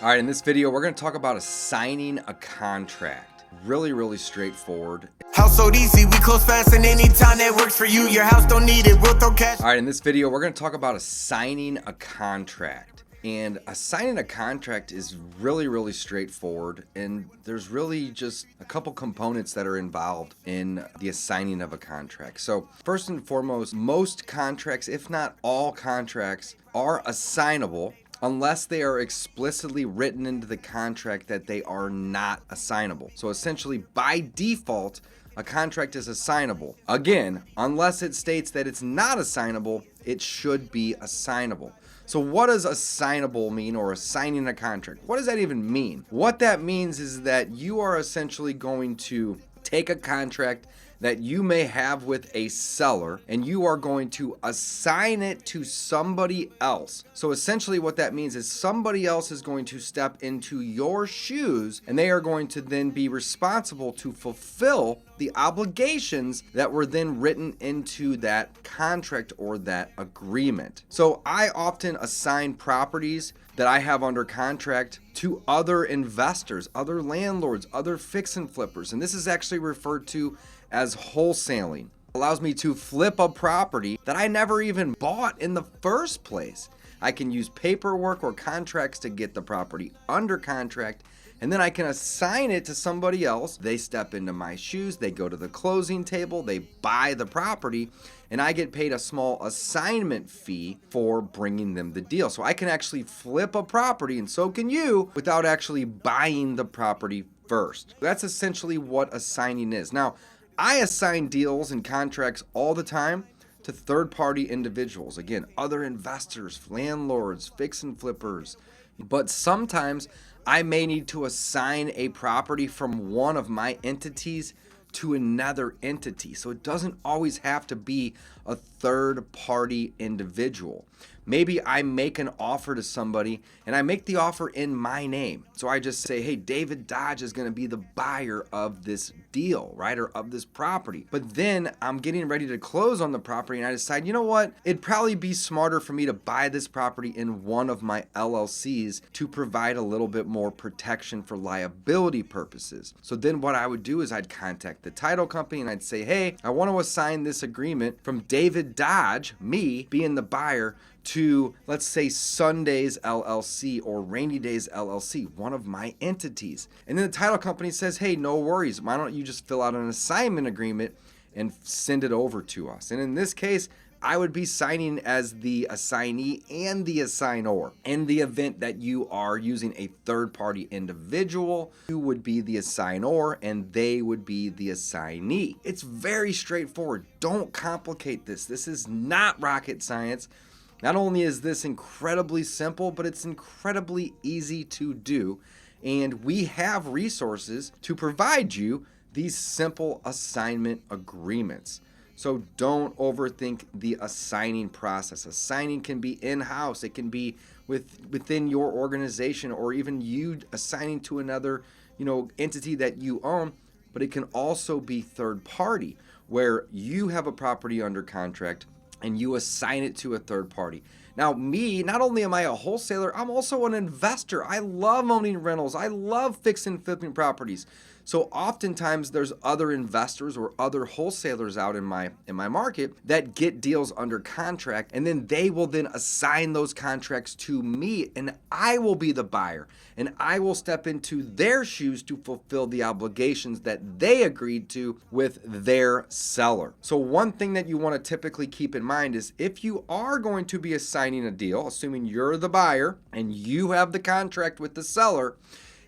All right, in this video, we're going to talk about assigning a contract. Really straightforward. House so easy, we close fast, and anytime that works for you, your house don't need it, we'll throw cash. All right, in this video, we're going to talk about assigning a contract. And assigning a contract is really straightforward, and there's really just a couple components that are involved in the assigning of a contract. So first and foremost, most contracts, if not all contracts, are assignable unless they are explicitly written into the contract that they are not assignable. So essentially, by default, a contract is assignable. Again, unless it states that it's not assignable, it should be assignable. So what does assignable mean, or assigning a contract? What does that even mean? What that means is that you are essentially going to take a contract that you may have with a seller, and you are going to assign it to somebody else. So essentially what that means is somebody else is going to step into your shoes, and they are going to then be responsible to fulfill the obligations that were then written into that contract or that agreement. So I often assign properties that I have under contract to other investors, other landlords, other fix and flippers. And this is actually referred to as wholesaling. It allows me to flip a property that I never even bought in the first place. I can use paperwork or contracts to get the property under contract, and then I can assign it to somebody else. They step into my shoes, they go to the closing table, they buy the property, and I get paid a small assignment fee for bringing them the deal. So I can actually flip a property, and so can you, without actually buying the property first. That's essentially what assigning is. Now, I assign deals and contracts all the time to third-party individuals. Again, other investors, landlords, fix and flippers. But sometimes I may need to assign a property from one of my entities to another entity. So it doesn't always have to be a third-party individual. Maybe I make an offer to somebody, and I make the offer in my name. So I just say, hey, David Dodge is going to be the buyer of this deal, right, or of this property. But then I'm getting ready to close on the property, and I decide, you know what, it'd probably be smarter for me to buy this property in one of my LLCs to provide a little bit more protection for liability purposes. So then what I would do is I'd contact the title company, and I'd say, hey, I want to assign this agreement from David Dodge, me being the buyer, to, let's say, Sundays LLC or Rainy Days LLC, one of my entities. And then the title company says, hey, no worries. Why don't you just fill out an assignment agreement and send it over to us? And in this case, I would be signing as the assignee and the assignor. In the event that you are using a third-party individual, you would be the assignor and they would be the assignee. It's very straightforward. Don't complicate this. This is not rocket science. Not only is this incredibly simple, but it's incredibly easy to do. And we have resources to provide you these simple assignment agreements. So don't overthink the assigning process. Assigning can be in-house. It can be within your organization, or even you assigning to another, entity that you own. But it can also be third party, where you have a property under contract and you assign it to a third party. Now, me, not only am I a wholesaler, I'm also an investor. I love owning rentals. I love fixing and flipping properties. So oftentimes there's other investors or other wholesalers out in my market that get deals under contract, and then they will then assign those contracts to me, and I will be the buyer, and I will step into their shoes to fulfill the obligations that they agreed to with their seller. So one thing that you want to typically keep in mind is, if you are going to be assigning a deal, assuming you're the buyer and you have the contract with the seller,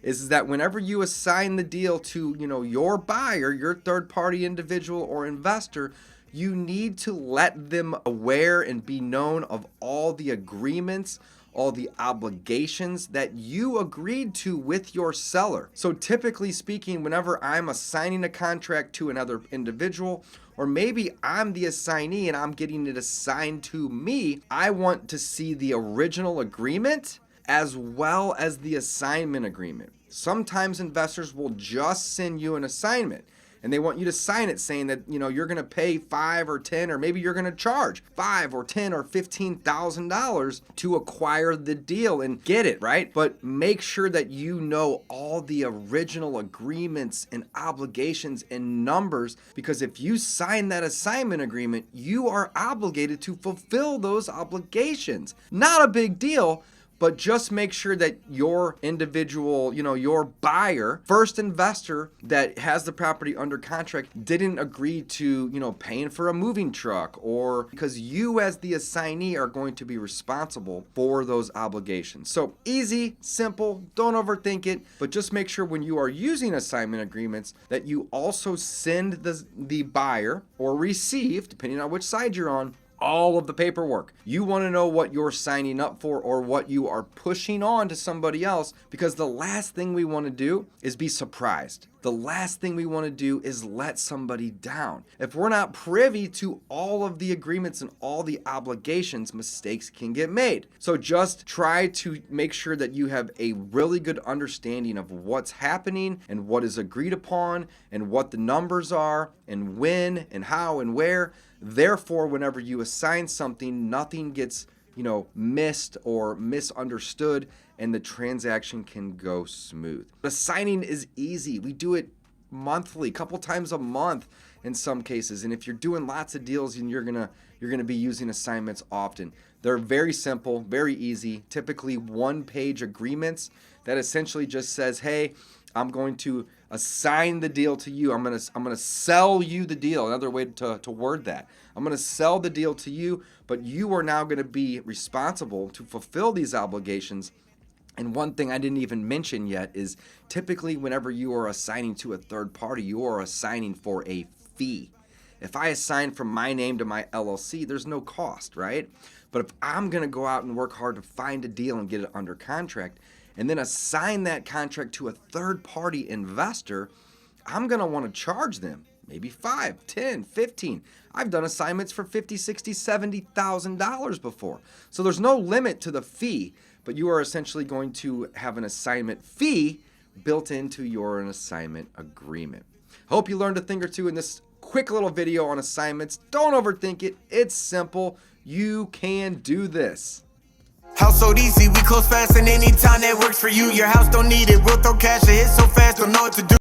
is that whenever you assign the deal to, your buyer, your third-party individual or investor, you need to let them aware and be known of all the agreements, all the obligations that you agreed to with your seller. So typically speaking, whenever I'm assigning a contract to another individual, or maybe I'm the assignee and I'm getting it assigned to me, I want to see the original agreement as well as the assignment agreement. Sometimes investors will just send you an assignment, and they want you to sign it saying that, you're going to pay 5 or 10, or maybe you're going to charge 5 or 10 or $15,000 to acquire the deal and get it, right? But make sure that you know all the original agreements and obligations and numbers, because if you sign that assignment agreement, you are obligated to fulfill those obligations. Not a big deal, but just make sure that your individual, your buyer, first investor that has the property under contract didn't agree to, paying for a moving truck, or because you as the assignee are going to be responsible for those obligations. So easy, simple, don't overthink it, but just make sure when you are using assignment agreements that you also send the buyer or receive, depending on which side you're on, all of the paperwork. You want to know what you're signing up for or what you are pushing on to somebody else, because the last thing we want to do is be surprised. The last thing we want to do is let somebody down. If we're not privy to all of the agreements and all the obligations, mistakes can get made. So just try to make sure that you have a really good understanding of what's happening and what is agreed upon and what the numbers are and when and how and where. Therefore, whenever you assign something, nothing gets, missed or misunderstood, and the transaction can go smooth. Assigning is easy. We do it monthly, a couple times a month in some cases. And if you're doing lots of deals, and you're gonna be using assignments often. They're very simple, very easy, typically one-page agreements that essentially just says, hey, I'm going to assign the deal to you. I'm gonna sell you the deal. Another way to word that. I'm gonna sell the deal to you, but you are now gonna be responsible to fulfill these obligations. And one thing I didn't even mention yet is typically whenever you are assigning to a third party, you are assigning for a fee. If I assign from my name to my LLC, there's no cost, right? But if I'm gonna go out and work hard to find a deal and get it under contract, and then assign that contract to a third-party investor, I'm going to want to charge them maybe 5, 10, 15. I've done assignments for $50, $60, $70,000 before. So there's no limit to the fee, but you are essentially going to have an assignment fee built into your assignment agreement. Hope you learned a thing or two in this quick little video on assignments. Don't overthink it. It's simple. You can do this. Household easy, we close fast and anytime that works for you. Your house don't need it, we'll throw cash, it hits so fast, don't know what to do.